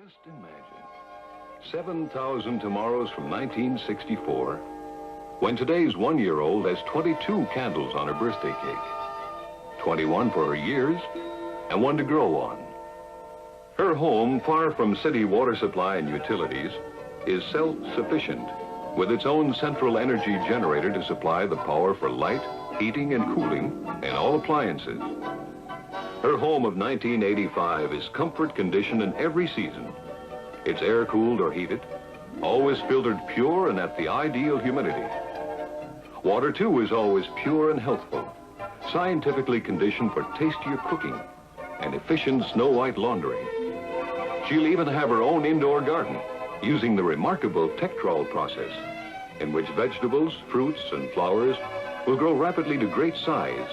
Just imagine 7,000 tomorrows from 1964, when today's one-year-old has 22 candles on her birthday cake, 21 for her years, and 1 to grow on. Her home, far from city water supply and utilities, is self-sufficient, with its own central energy generator to supply the power for light, heating, and cooling, and all appliances. Her home of 1985 is comfort conditioned in every season. It's air-cooled or heated, always filtered pure and at the ideal humidity. Water, too, is always pure and healthful, scientifically conditioned for tastier cooking and efficient snow-white laundering. She'll even have her own indoor garden, using the remarkable Tektrol process, in which vegetables, fruits, and flowers will grow rapidly to great size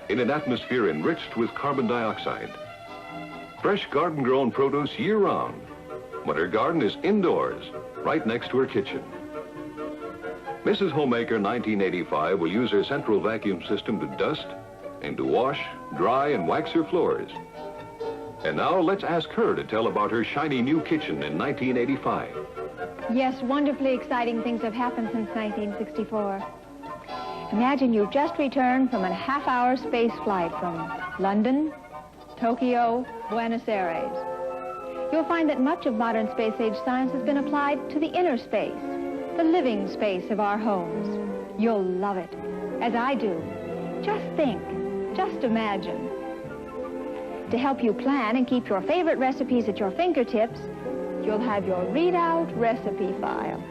in an atmosphere enriched with carbon dioxide. Fresh garden-grown produce year-round, but her garden is indoors, right next to her kitchen. Mrs. Homemaker 1985 will use her central vacuum system to dust and to wash, dry, and wax her floors. And now let's ask her to tell about her shiny new kitchen in 1985. Yes, wonderfully exciting things have happened since 1964. Imagine you've just returned from a half-hour space flight from London, Tokyo, Buenos Aires. You'll find that much of modern space-age science has been applied to the inner space, the living space of our homes. You'll love it, as I do. Just think, just imagine. To help you plan and keep your favorite recipes at your fingertips, you'll have your readout recipe file.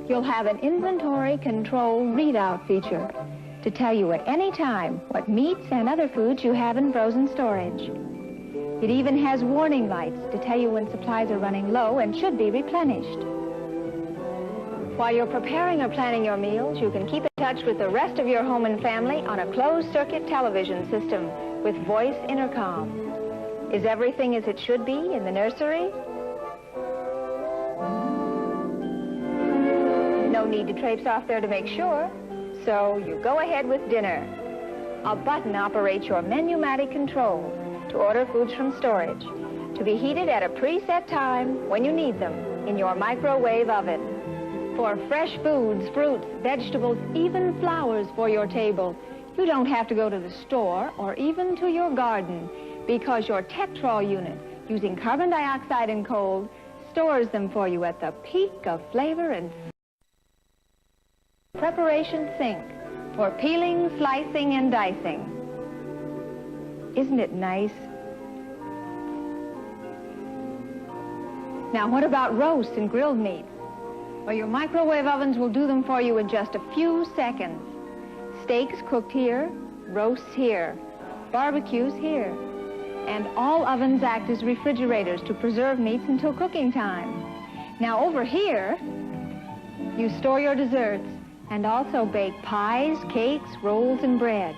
You'll have an inventory control readout feature to tell you at any time what meats and other foods you have in frozen storage. It even has warning lights to tell you when supplies are running low and should be replenished. While you're preparing or planning your meals, you can keep in touch with the rest of your home and family on a closed-circuit television system with voice intercom. Is everything as it should be in the nursery? No need to traipse off there to make sure. So you go ahead with dinner. A button operates your Menu-matic control to order foods from storage, to be heated at a preset time when you need them in your microwave oven. For fresh foods, fruits, vegetables, even flowers for your table, you don't have to go to the store or even to your garden, because your Tektrol unit, using carbon dioxide and cold, stores them for you at the peak of flavor and preparation sink for peeling, slicing, and dicing. Isn't it nice? Now, what about roast and grilled meats? Well, your microwave ovens will do them for you in just a few seconds. Steaks cooked here, roasts here, barbecues here. And all ovens act as refrigerators to preserve meats until cooking time. Now, over here, you store your desserts and also bake pies, cakes, rolls, and bread.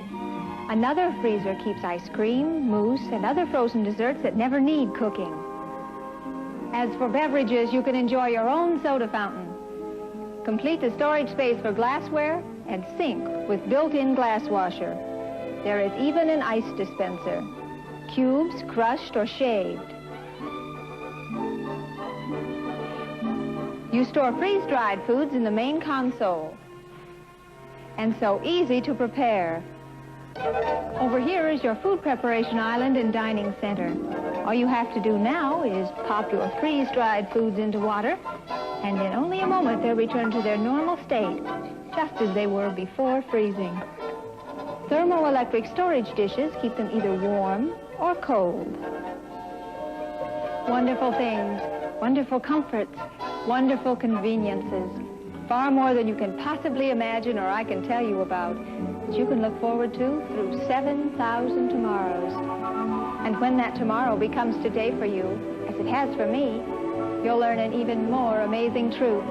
Another freezer keeps ice cream, mousse, and other frozen desserts that never need cooking. As for beverages, you can enjoy your own soda fountain. Complete the storage space for glassware and sink with built-in glass washer. There is even an ice dispenser. Cubes, crushed or shaved. You store freeze-dried foods in the main console. And so easy to prepare. Over here is your food preparation island and dining center. All you have to do now is pop your freeze-dried foods into water, and in only a moment they'll return to their normal state, just as they were before freezing. Thermoelectric storage dishes keep them either warm or cold. Wonderful things, wonderful comforts, wonderful conveniences. Far more than you can possibly imagine or I can tell you about, that you can look forward to through 7,000 tomorrows. And when that tomorrow becomes today for you, as it has for me, you'll learn an even more amazing truth,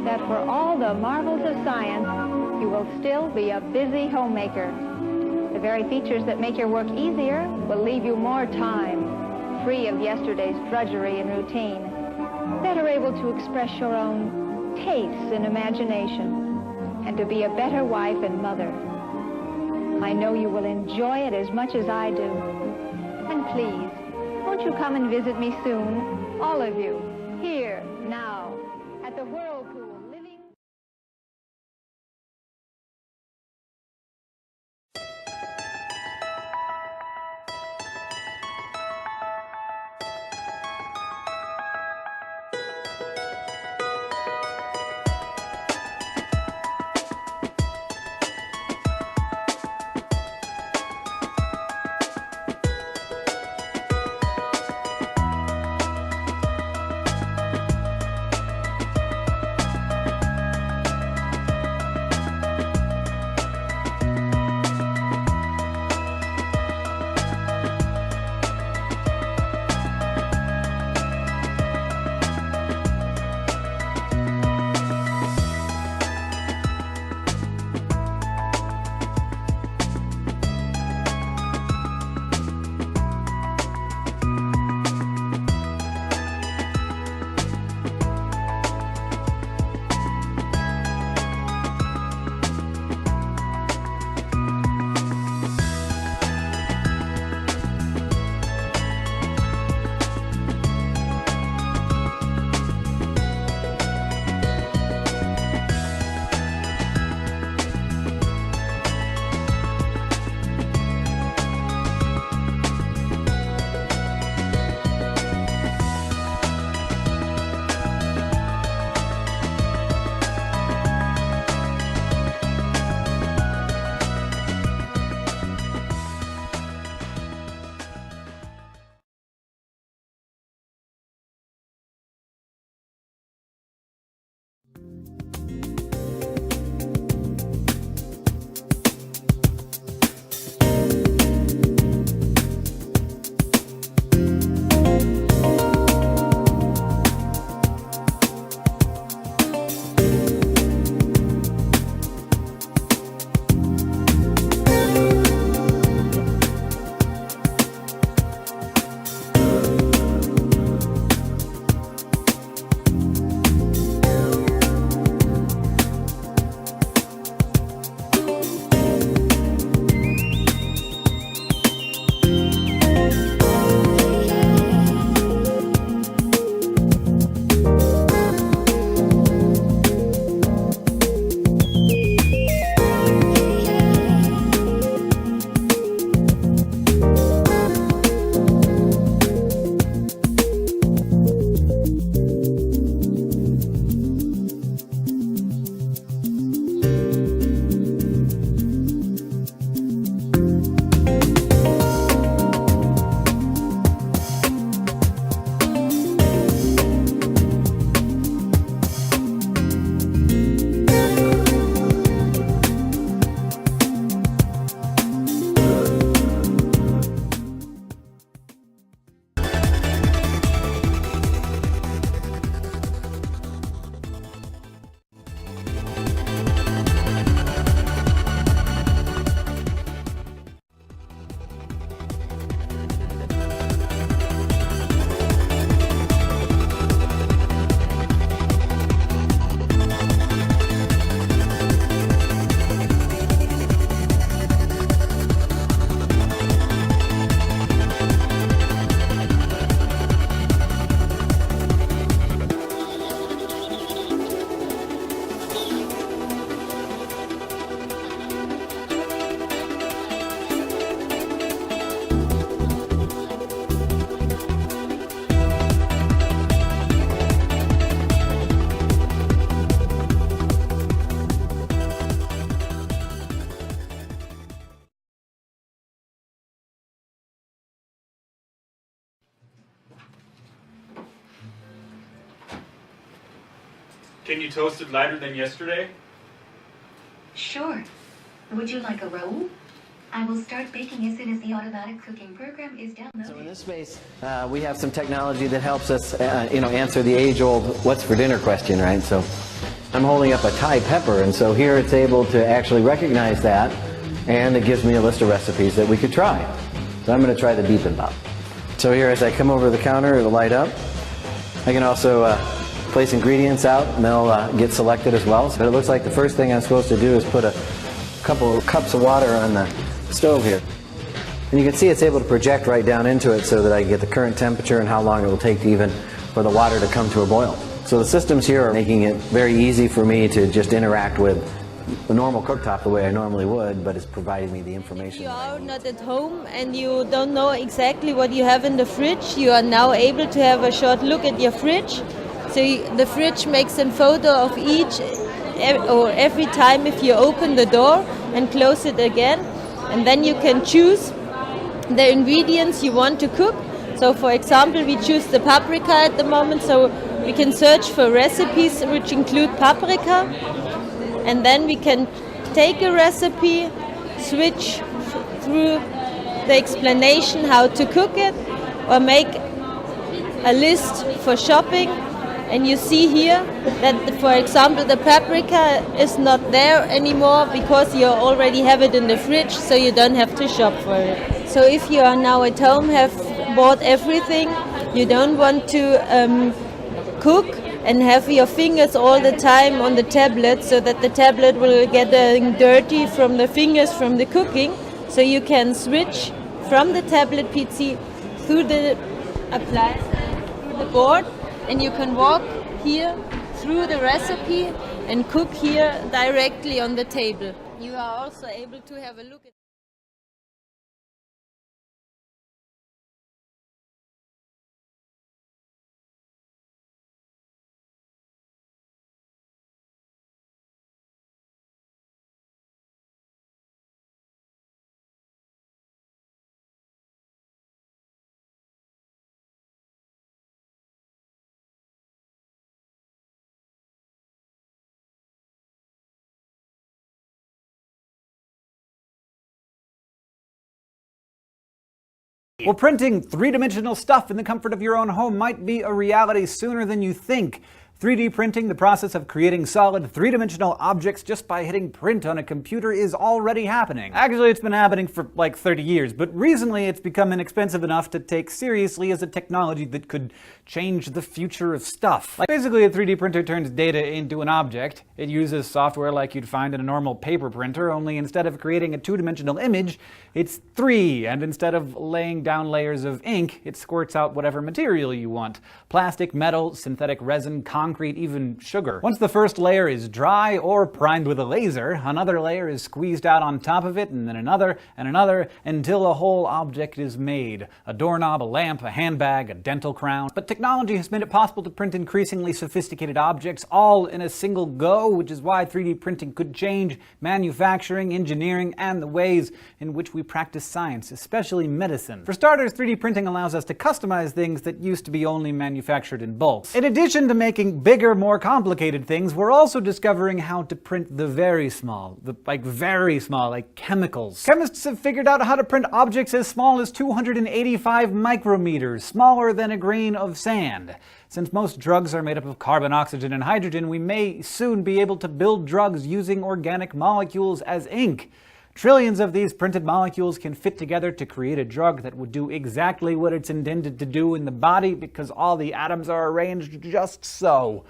that for all the marvels of science, you will still be a busy homemaker. The very features that make your work easier will leave you more time, free of yesterday's drudgery and routine, better able to express your own tastes and imagination, and to be a better wife and mother. I know you will enjoy it as much as I do. And and please, won't you come and visit me soon? All of you, here, now, at the Whirlpool Living... Can you toast it lighter than yesterday? Sure. Would you like a roll? I will start baking as soon as the automatic cooking program is downloaded. So in this space, we have some technology that helps us, answer the age-old "what's for dinner" question, right? So I'm holding up a Thai pepper, and so here it's able to actually recognize that, and it gives me a list of recipes that we could try. So I'm going to try the bibimbap. So here, as I come over the counter, it'll light up. I can also place ingredients out, and they'll get selected as well. So it looks like the first thing I'm supposed to do is put a couple of cups of water on the stove here. And you can see it's able to project right down into it so that I get the current temperature and how long it will take to even for the water to come to a boil. So the systems here are making it very easy for me to just interact with a normal cooktop the way I normally would, but it's providing me the information. If you are not at home and you don't know exactly what you have in the fridge, you are now able to have a short look at your fridge. So the fridge makes a photo of each or every time if you open the door and close it again, and then you can choose the ingredients you want to cook. So for example, we choose the paprika at the moment, so we can search for recipes which include paprika, and then we can take a recipe, switch through the explanation how to cook it, or make a list for shopping. And you see here that, for example, the paprika is not there anymore because you already have it in the fridge, so you don't have to shop for it. So if you are now at home, have bought everything, you don't want to cook and have your fingers all the time on the tablet so that the tablet will get dirty from the fingers from the cooking. So you can switch from the tablet PC through the appliance, through the board, and you can walk here through the recipe and cook here directly on the table. You are also able to have a look at Well, printing three-dimensional stuff in the comfort of your own home might be a reality sooner than you think. 3D printing, the process of creating solid three-dimensional objects just by hitting print on a computer, is already happening. Actually, it's been happening for like 30 years, but recently it's become inexpensive enough to take seriously as a technology that could change the future of stuff. Like basically, a 3D printer turns data into an object. It uses software like you'd find in a normal paper printer, only instead of creating a two-dimensional image, it's three, and instead of laying down layers of ink, it squirts out whatever material you want. Plastic, metal, synthetic resin, concrete, even sugar. Once the first layer is dry or primed with a laser, another layer is squeezed out on top of it, and then another, until a whole object is made. A doorknob, a lamp, a handbag, a dental crown. But technology has made it possible to print increasingly sophisticated objects all in a single go, which is why 3D printing could change manufacturing, engineering, and the ways in which we practice science, especially medicine. For starters, 3D printing allows us to customize things that used to be only manufactured in bulk. In addition to making bigger, more complicated things, we're also discovering how to print the very small, like chemicals. Chemists have figured out how to print objects as small as 285 micrometers, smaller than a grain of sand. Since most drugs are made up of carbon, oxygen, and hydrogen, we may soon be able to build drugs using organic molecules as ink. Trillions of these printed molecules can fit together to create a drug that would do exactly what it's intended to do in the body because all the atoms are arranged just so.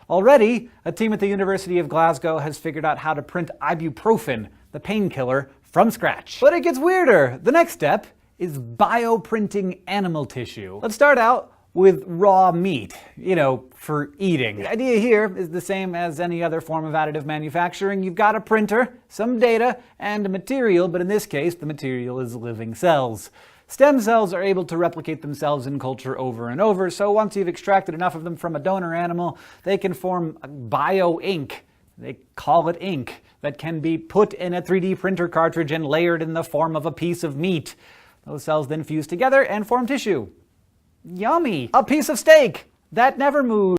Already, a team at the University of Glasgow has figured out how to print ibuprofen, the painkiller, from scratch. But it gets weirder. The next step is bioprinting animal tissue. Let's start out with raw meat, for eating. The idea here is the same as any other form of additive manufacturing. You've got a printer, some data, and a material, but in this case, the material is living cells. Stem cells are able to replicate themselves in culture over and over, so once you've extracted enough of them from a donor animal, they can form bio-ink. They call it ink, that can be put in a 3D printer cartridge and layered in the form of a piece of meat. Those cells then fuse together and form tissue. Yummy! A piece of steak that never moves.